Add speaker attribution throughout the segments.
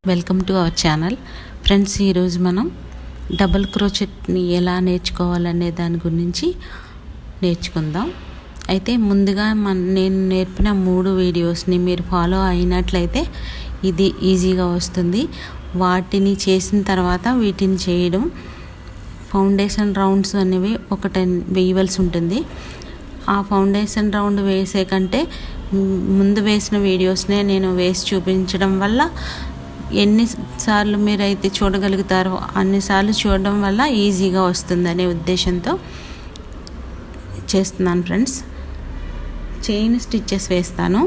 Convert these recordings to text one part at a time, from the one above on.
Speaker 1: Welcome to our channel friends. ఈరోజు మనం double క్రోచెట్ని ఎలా నేర్చుకోవాలనే దాని గురించి నేర్చుకుందాం. అయితే ముందుగా నేను నేర్పిన 3 వీడియోస్ని మీరు ఫాలో అయినట్లయితే ఇది ఈజీగా వస్తుంది. వాటిని చేసిన తర్వాత వీటిని చేయడం, ఫౌండేషన్ రౌండ్స్ అనేవి ఒక 10 వేయవలసి ఉంటుంది. ఆ ఫౌండేషన్ రౌండ్ వేసే కంటే ముందు వేసిన వీడియోస్నే నేను వేసి చూపించడం వల్ల ఎన్నిసార్లు మీరైతే చూడగలుగుతారో అన్నిసార్లు చూడడం వల్ల ఈజీగా వస్తుందనే ఉద్దేశంతో చేస్తున్నాను ఫ్రెండ్స్. చైన్ స్టిచ్చెస్ వేస్తాను,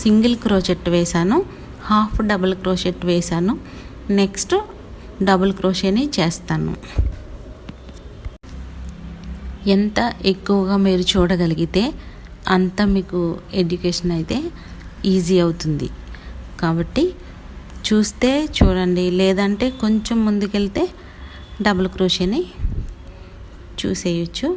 Speaker 1: సింగిల్ క్రోచెట్ వేసాను, హాఫ్ డబుల్ క్రోచెట్ వేసాను, నెక్స్ట్ డబుల్ క్రోషేని చేస్తాను. ఎంత ఎక్కువగా మీరు చూడగలిగితే అంత మీకు ఎడ్యుకేషన్ అయితే ఈజీ అవుతుంది. కాబట్టి చూస్తే చూడండి, లేదంటే కొంచెం ముందుకెళ్తే డబుల్ క్రోషేని చూసేయచ్చు.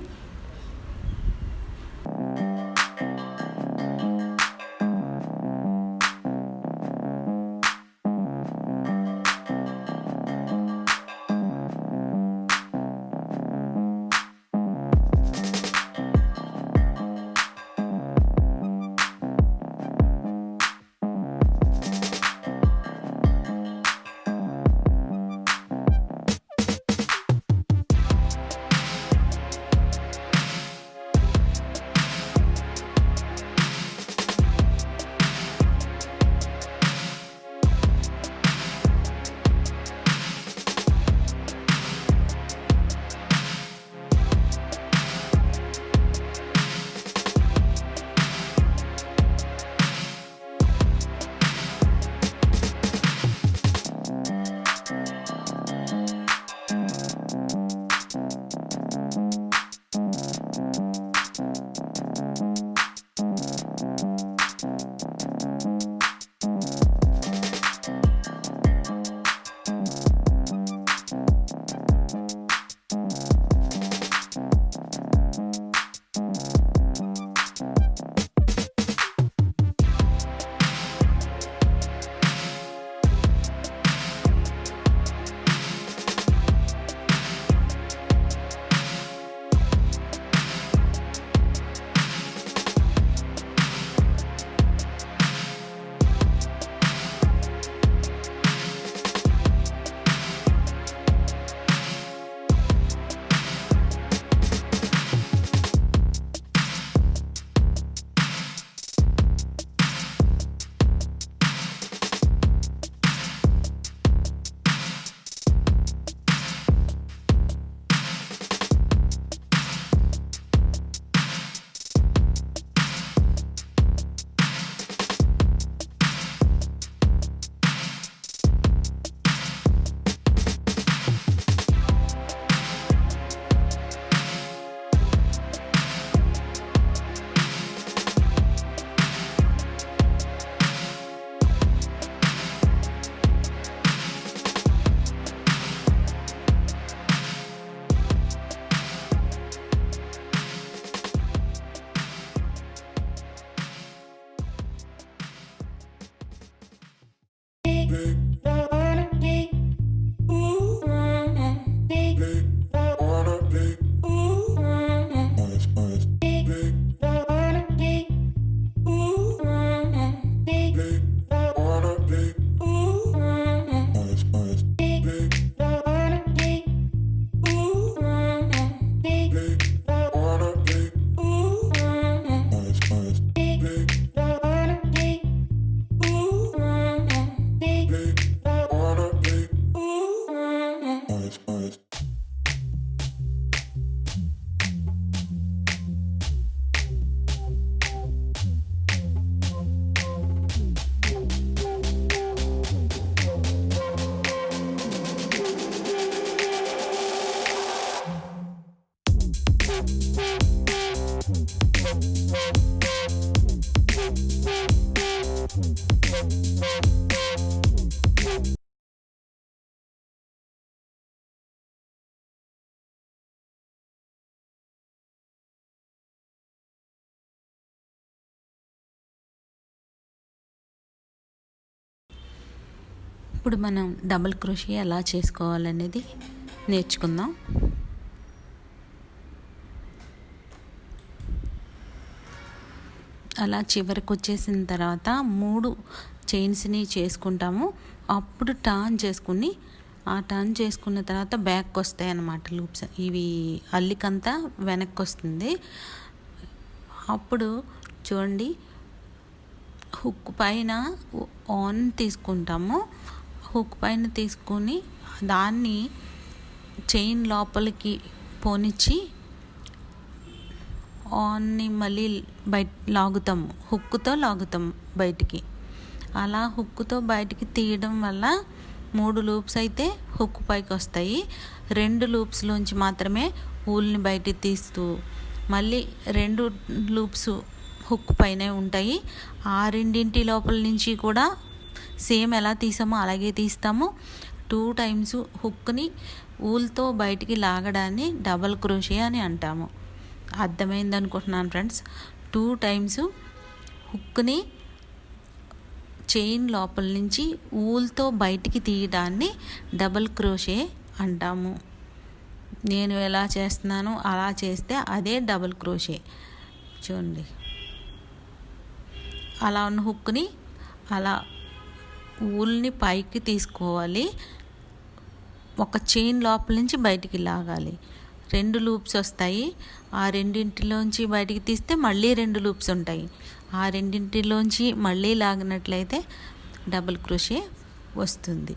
Speaker 1: ఇప్పుడు మనం డబుల్ క్రోషే ఎలా చేసుకోవాలనేది నేర్చుకుందాం. అలా చివరికి వచ్చేసిన తర్వాత 3 చైన్స్ని చేసుకుంటాము. అప్పుడు టర్న్ చేసుకుని టర్న్ చేసుకున్న తర్వాత బ్యాక్ వస్తాయి అన్నమాట లూప్స్. ఇవి అల్లికంతా వెనక్కి వస్తుంది. అప్పుడు చూడండి, హుక్ పైన ఆన్ తీసుకుంటాము. హుక్ పైన తీసుకొని దాన్ని చైన్ లోపలికి పోనిచ్చి ఆన్ని మళ్ళీ బయట లాగుతాము, హుక్తో లాగుతాము బయటికి. అలా హుక్తో బయటికి తీయడం వల్ల 3 లూప్స్ అయితే హుక్ పైకి వస్తాయి. 2 లూప్స్లోంచి మాత్రమే ఊల్ని బయటికి తీస్తూ మళ్ళీ 2 లూప్స్ హుక్ పైనే ఉంటాయి. ఆ రెండింటి లోపల నుంచి కూడా సేమ్ ఎలా తీసామో అలాగే తీస్తాము. 2 టైమ్స్ హుక్ని ఊల్తో బయటికి లాగడాన్ని డబల్ క్రోషే అని అంటాము. అర్థమైంది అనుకుంటున్నాను ఫ్రెండ్స్. 2 టైమ్స్ హుక్ని చైన్ లోపల నుంచి ఊల్తో బయటికి తీయడాన్ని డబల్ క్రోషే అంటాము. నేను ఎలా చేస్తున్నానో అలా చేస్తే అదే డబల్ క్రోషే. చూడండి, అలా ఉన్న హుక్ని అలా ఊల్ని పైకి తీసుకోవాలి, ఒక చైన్ లోపల నుంచి బయటికి లాగాలి. 2 లూప్స్ వస్తాయి. ఆ రెండింటిలోంచి బయటికి తీస్తే మళ్ళీ 2 లూప్స్ ఉంటాయి. ఆ రెండింటిలోంచి మళ్ళీ లాగినట్లయితే డబుల్ క్రోషే వస్తుంది.